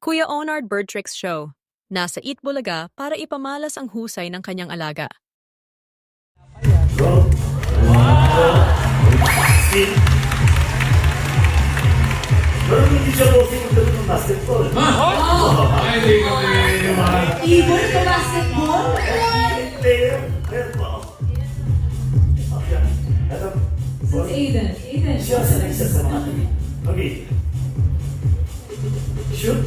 Kuya Onard Bird Tricks Show. Nasa Eat Bulaga para ipamalas ang husay ng kanyang alaga. Go. Sit. Pero hindi siya bossing magdalo ng basketball. Ay, hindi ko naman. Ibon sa basketball? Player. Player po. Okay. Ito. Since Aiden. Aiden. Siya sa isa sa mga kanya. Okay. Shoot.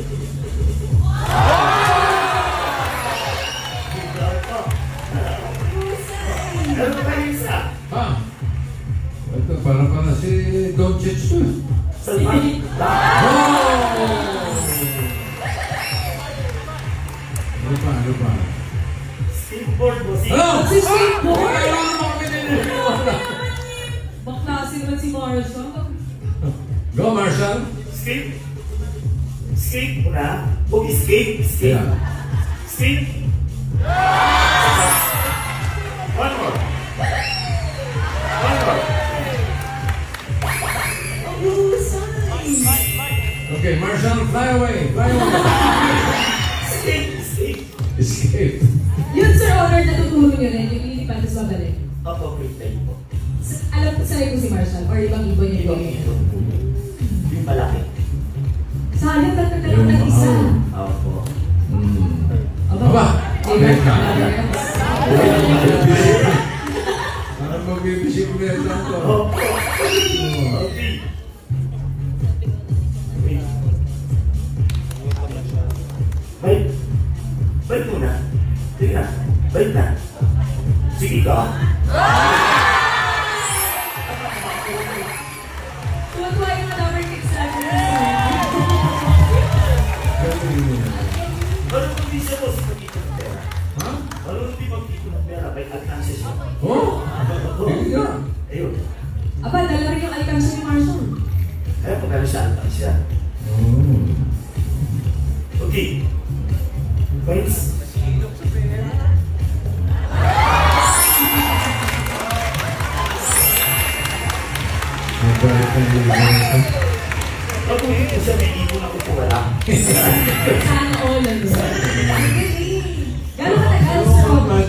Ano ba yung isa? Ha? Ito, para si Doncic to. Salman. Ano pa? Skateboard bossing. Ano? Si skateboard? Ano naman pininiwala? Baklasin naman si Marshall. Go, Marshall. Skate. Skate muna. Huwag skate. Skate. Yeah. Skate. One more. One more. Okay, Marshall, fly away. Fly away. Skate. Skate. Escape. Yun, Sir Honor, natutulong nyo rin. Yung lilipan tapos babalik. Opo, great time po. Alam ko sa'yo ko si Marshall or ibang ibon yung Ibang gawin. ito. Yung malaki. Sayang, tatagalaw ng isa. Opo. Aba! Okay ka. Yes. Parang magbibisikleta ko. Opo. Okay. Wait. Balik. Balik muna. Sige na. Balik na. Sige ka. Tuwa-tuwa yung mga number kicks natin. Baru hindi siya boss magkito ng pera. Ha? Baru hindi magkito ng pera. May alkansa siya. Oh? Hindi ka. Ayun. Aba, dala rin yung alkansa ni Marshall. Kaya pagkano siya alkansa. Oh. Okay. Points. Mabait ang ginagawa. Pag hindi siya may ipon ako po wala. Sana all of us. Gano'n katagal, Sir Honor?